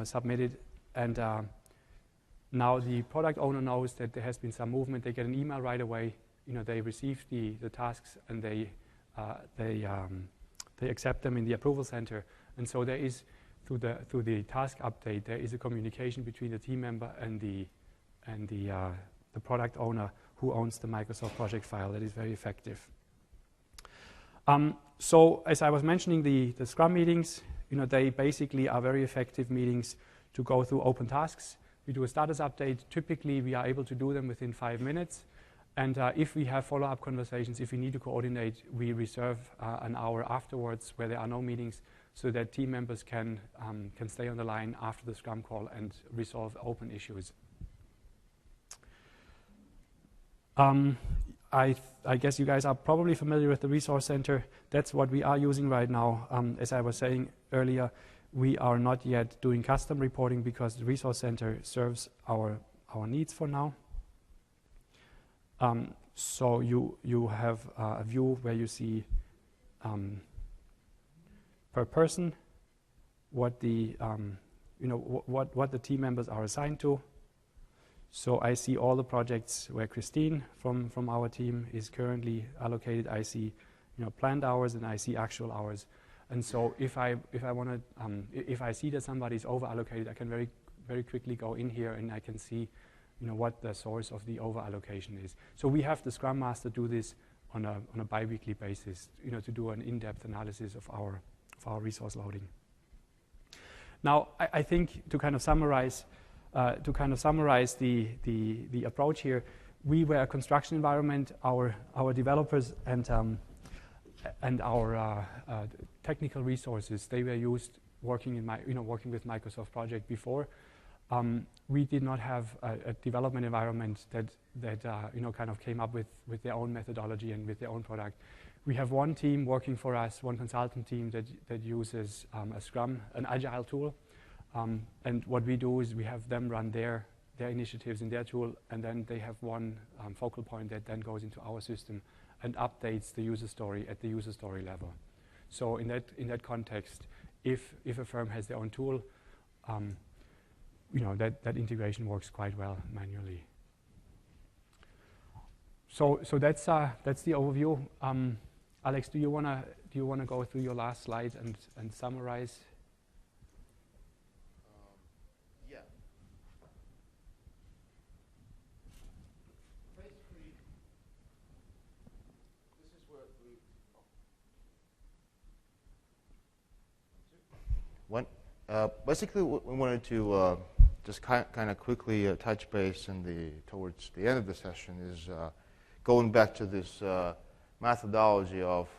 submitted, and now the product owner knows that there has been some movement. They get an email right away. They receive the tasks and they accept them in the approval center. And so there is through the task update there is a communication between the team member and the product owner who owns the Microsoft project file. That is very effective. So as I was mentioning, the Scrum meetings, they basically are very effective meetings to go through open tasks. We do a status update. Typically, we are able to do them within 5 minutes. And if we have follow-up conversations, if we need to coordinate, we reserve an hour afterwards where there are no meetings, so that team members can stay on the line after the Scrum call and resolve open issues. I guess you guys are probably familiar with the Resource Center. That's what we are using right now. As I was saying earlier, we are not yet doing custom reporting because the Resource Center serves our needs for now. So you have a view where you see per person what the what the team members are assigned to. So I see all the projects where Christine from our team is currently allocated. I see planned hours and I see actual hours. And so if I want to if I see that somebody is over allocated, I can very quickly go in here and I can see what the source of the over allocation is. So we have the Scrum Master do this on a bi-weekly basis, to do an in-depth analysis of our resource loading. Now, I think to kind of summarize the approach here, we were a construction environment. Our developers and our technical resources, they were used working with Microsoft Project before. We did not have a development environment that kind of came up with their own methodology and with their own product. We have one team working for us, one consultant team that uses a Scrum, an Agile tool. And what we do is we have them run their initiatives in their tool, and then they have one focal point that then goes into our system and updates the user story at the user story level. So in that context, if a firm has their own tool, that integration works quite well manually. So that's the overview. Alex, do you wanna go through your last slide and summarize? Yeah. Basically, this is where basically, we wanted to just kind of quickly touch base towards the end of the session is going back to this methodology of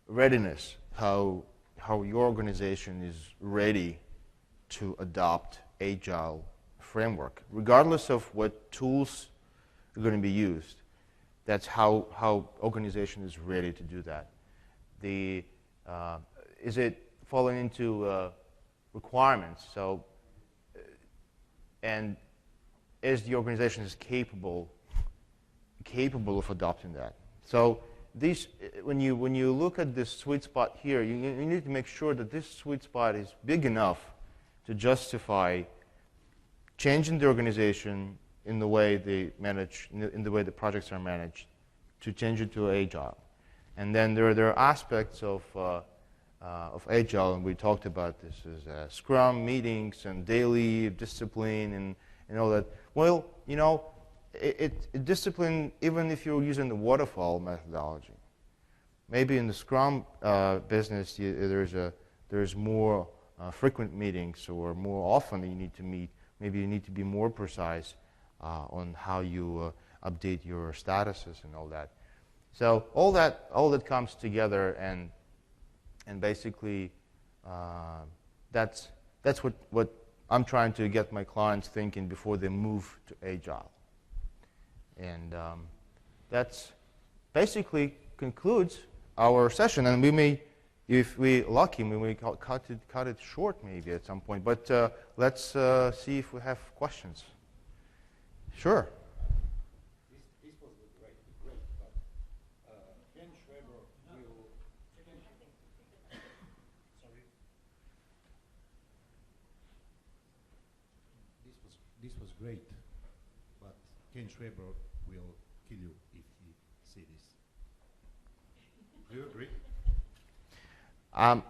readiness, how your organization is ready to adopt Agile framework, regardless of what tools are going to be used. That's how organization is ready to do that. Is it falling into requirements? So, and is the organization capable of adopting that? So when you look at this sweet spot here, you need to make sure that this sweet spot is big enough to justify changing the organization in the way they manage, in the way the projects are managed, to change it to Agile. And then there are aspects of Agile, and we talked about this as Scrum meetings and daily discipline and all that. Well, discipline, even if you're using the waterfall methodology. Maybe in the Scrum business, there's more frequent meetings, or more often you need to meet. Maybe you need to be more precise on how you update your statuses and all that. So all that comes together, and basically that's what I'm trying to get my clients thinking before they move to Agile. And that's basically concludes our session. And we may, if we're lucky, we may cut it short maybe at some point. But let's see if we have questions. Sure. This was great, but Ken Schreiber will... Sorry. This was great, but Ken Schreiber will kill you if he see this. Do you agree? I'm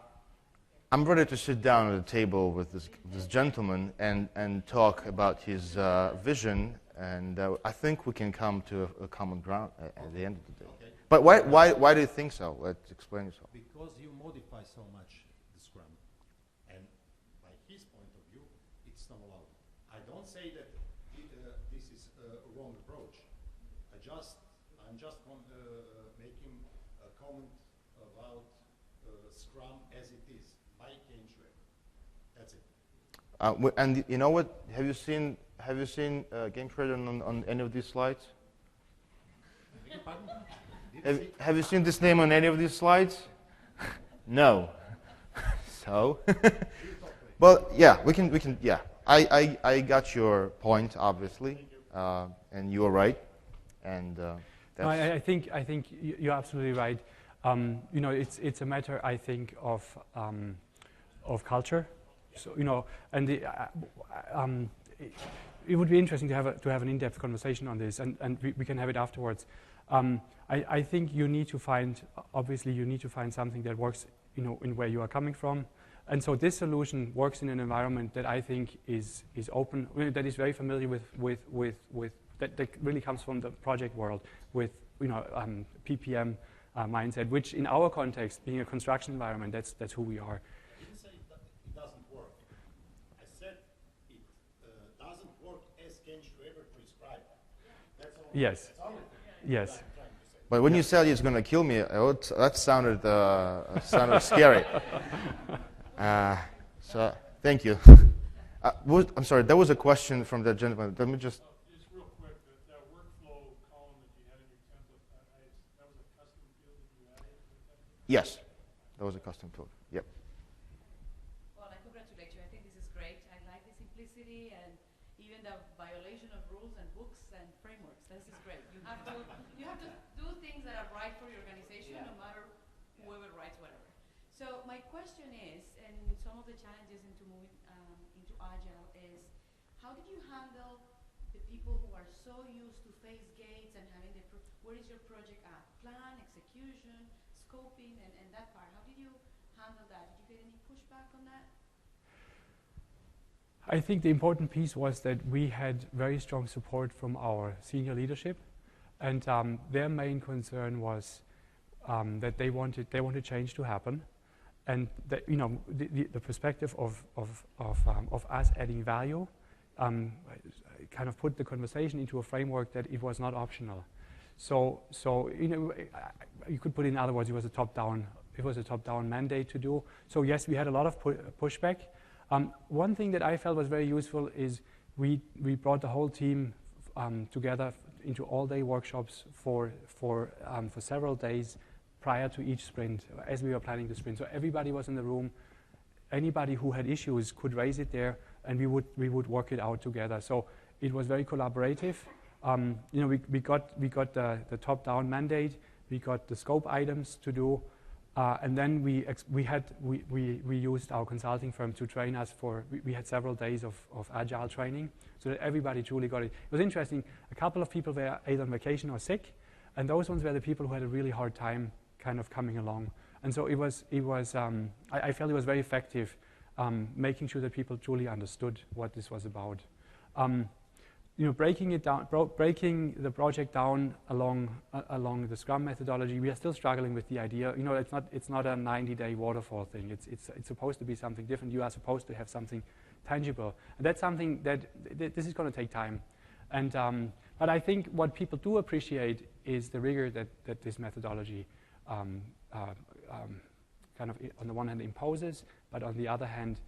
ready to sit down at a table with this gentleman and talk about his vision, and I think we can come to a common ground at the end of the day. Okay. But why do you think so? Let's explain yourself. Because you modify so much the Scrum, and by his point of view, it's not allowed. I don't say that this is a wrong approach, I'm just making a comment about Scrum as it is by Ken Schwaber. That's it. And you know what? Have you seen game credit on any of these slides? Beg your pardon? Have you seen this name on any of these slides? No. So, well, yeah, we can. Yeah, I got your point, obviously, and you are right, and No, that's I think you're absolutely right. You know, it's a matter, I think, of culture. So you know, and it would be interesting to have an in-depth conversation on this, and we can have it afterwards. I think you need to find, obviously, you need to find something that works, you know, in where you are coming from. And so this solution works in an environment that I think is open, that is very familiar with that really comes from the project world, with, you know, PPM mindset, which in our context, being a construction environment, that's who we are. I didn't say it doesn't work. I said it doesn't work as Ken Schwaber prescribed. That's all. Yes. That's all Yes. I'm trying to say. But when you said it's going to kill me, that sounded scary. So thank you. I'm sorry. There was a question from that gentleman. Let me just. Just real quick, that workflow column that you had in your template, that was a custom field that you added to the template? Yes, that was a custom field. Yep. Well, I congratulate you. I think this is great. I like the simplicity and even the violation of rules and books and frameworks. This is great. You have to do things that are right for your organization, no matter whoever writes whatever. So my question is, and some of the challenges into moving into Agile is, how did you handle the people who are so used to phase gates and having where is your project at? Plan, execution, scoping, and that part. How did you handle that? Did you get any pushback on that? I think the important piece was that we had very strong support from our senior leadership, and their main concern was that they wanted change to happen, and that, you know, the perspective of us adding value kind of put the conversation into a framework that it was not optional. So you know, you could put it in other words, it was a top-down mandate to do. So yes, we had a lot of pushback. One thing that I felt was very useful is we brought the whole team together into all-day workshops for several days prior to each sprint, as we were planning the sprint. So everybody was in the room. Anybody who had issues could raise it there, and we would work it out together. So it was very collaborative. You know, we got the top-down mandate. We got the scope items to do. And then we used our consulting firm to train us we had several days of Agile training so that everybody truly got it. It was interesting. A couple of people were either on vacation or sick, and those ones were the people who had a really hard time kind of coming along. And so I felt it was very effective, making sure that people truly understood what this was about. You know, breaking the project down along the Scrum methodology, we are still struggling with the idea. You know, it's not a 90-day waterfall thing. It's supposed to be something different. You are supposed to have something tangible, and that's something that this is going to take time. And but I think what people do appreciate is the rigor that this methodology kind of, on the one hand, imposes, but on the other hand,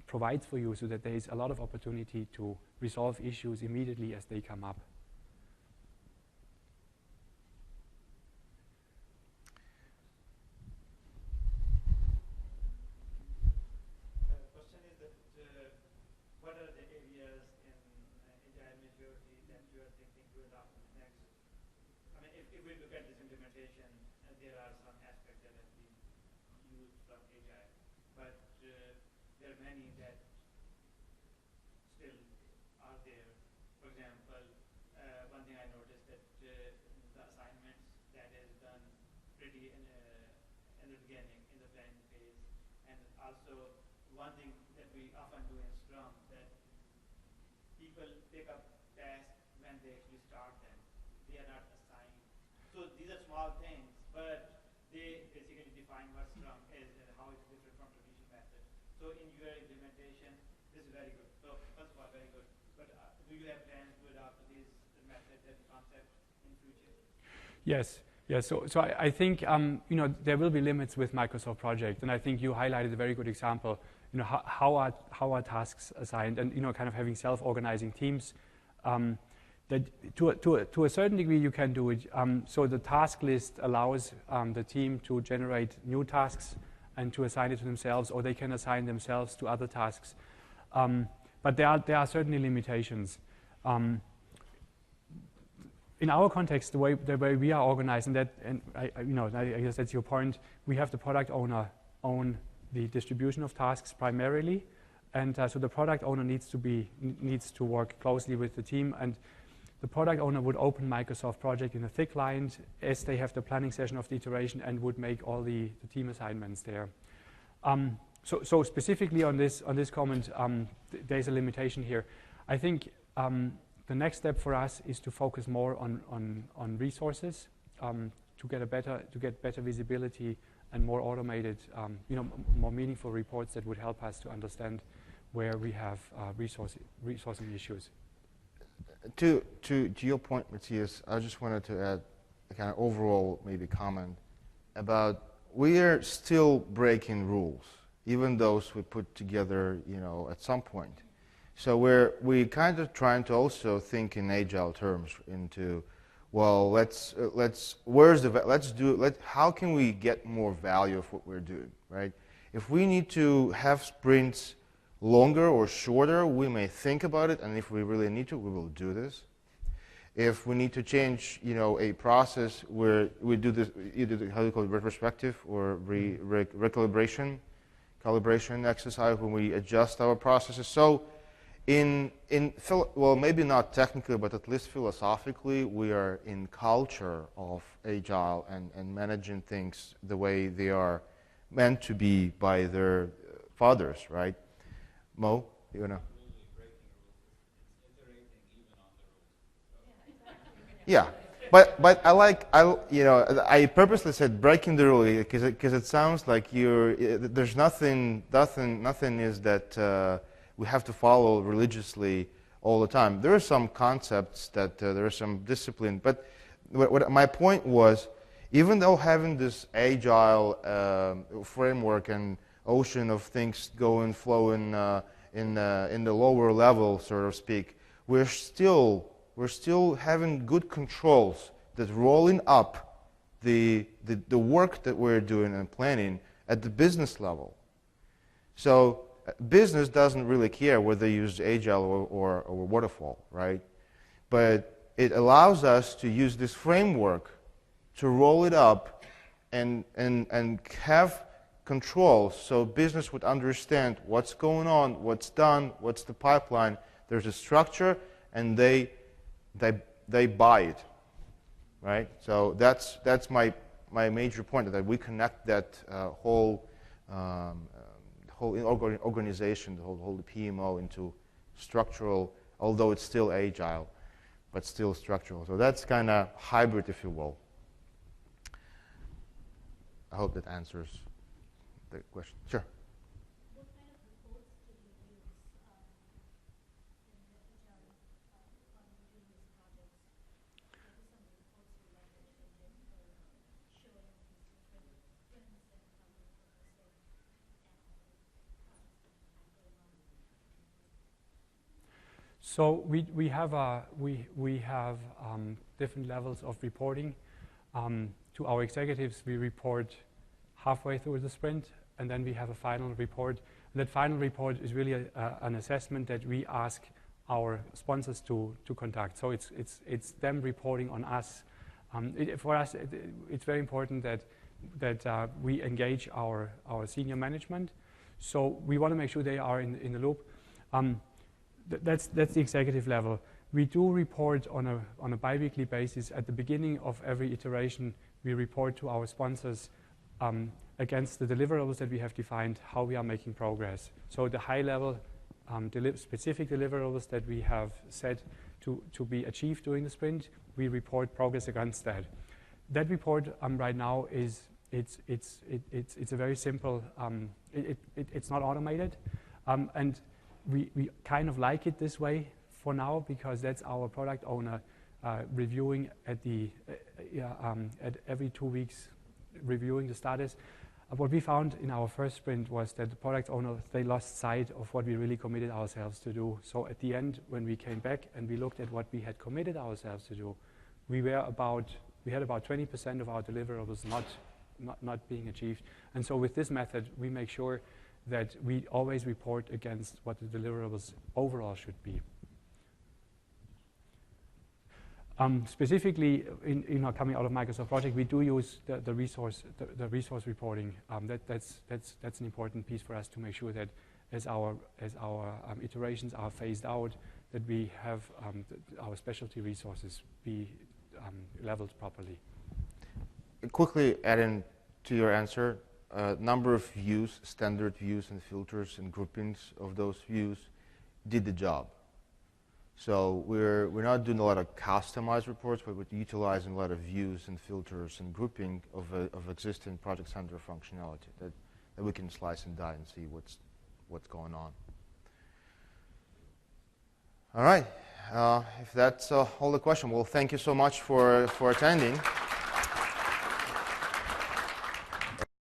provides for you, so that there is a lot of opportunity to resolve issues immediately as they come up. The question is that what are the areas in Agile maturity that you are thinking to adopt next? I mean, if we look at this implementation, there are some aspects that have been used from Agile, but there are many that still are there. For example, one thing I noticed that the assignments that is done pretty in the beginning, in the planning phase, and also one thing that we often do in Scrum, that people pick up tasks when they actually start them. They are not assigned. So these are small things, but they basically define what Scrum is and how it's different from traditional methods. So in your implementation, this is very good. So first of all, very good. But do you have plans to adopt these methods and concepts in future? Yes. Yes. So I think there will be limits with Microsoft Project, and I think you highlighted a very good example. How are tasks assigned, and kind of having self-organizing teams. That to a certain degree you can do it. So the task list allows the team to generate new tasks and to assign it to themselves, or they can assign themselves to other tasks. But there are certainly limitations. In our context, the way we are organized, and I guess that's your point. We have the product owner own the distribution of tasks primarily, and so the product owner needs to work closely with the team, and the product owner would open Microsoft Project in a thick client as they have the planning session of the iteration and would make all the team assignments there. So specifically on this comment, there's a limitation here. I think the next step for us is to focus more on resources to get better visibility and more automated, more meaningful reports that would help us to understand where we have resourcing issues. To your point, Matthias, I just wanted to add a kind of overall maybe comment about we are still breaking rules, even those we put together, at some point. So we're kind of trying to also think in agile terms into, well, how can we get more value of what we're doing, right? If we need to have sprints longer or shorter, we may think about it, and if we really need to, we will do this. If we need to change, a process where we do this, either how do you call it, retrospective or recalibration exercise when we adjust our processes. So well, maybe not technically, but at least philosophically, we are in culture of agile and managing things the way they are meant to be by their fathers, right? Mo, you know? Yeah, but I purposely said breaking the rule because it sounds like there's nothing is that we have to follow religiously all the time. There are some concepts that there is some discipline, but what my point was, even though having this agile framework and ocean of things going, flowing in the lower level, so to speak, we're still having good controls that rolling up the work that we're doing and planning at the business level. So business doesn't really care whether they use agile or waterfall, right? But it allows us to use this framework to roll it up and have control, so business would understand what's going on, what's done, what's the pipeline. There's a structure, and they buy it, right? So that's my major point, that we connect that whole organization, the whole PMO into structural, although it's still agile, but still structural. So that's kind of hybrid, if you will. I hope that answers the question. Sure. What kind of reports do you use in the Agile when you do these projects? What are some of the reports you leverage for showing these different trends and how they're progressing and going on? So we have different levels of reporting. To our executives, we report halfway through the sprint, and then we have a final report. And that final report is really an assessment that we ask our sponsors to conduct. So it's them reporting on us. For us, it's very important that we engage our senior management. So we want to make sure they are in the loop. That's the executive level. We do report on a bi-weekly basis. At the beginning of every iteration, we report to our sponsors against the deliverables that we have defined, how we are making progress. So the high-level specific deliverables that we have set to be achieved during the sprint, we report progress against that. That report right now it's a very simple. It's not automated, and we kind of like it this way for now, because that's our product owner reviewing at every 2 weeks, reviewing the status. What we found in our first sprint was that the product owners, they lost sight of what we really committed ourselves to do. So at the end, when we came back and we looked at what we had committed ourselves to do, we had about 20% of our deliverables not being achieved. And so with this method, we make sure that we always report against what the deliverables overall should be. Specifically, coming out of Microsoft Project, we do use the resource reporting. That's an important piece for us to make sure that as our iterations are phased out, that we have our specialty resources be leveled properly. Quickly adding to your answer, number of views, standard views and filters and groupings of those views did the job. So we're not doing a lot of customized reports, but we're utilizing a lot of views and filters and grouping of existing Project Center functionality that we can slice and dice and see what's going on. All right. If that's all the question, well, thank you so much for attending.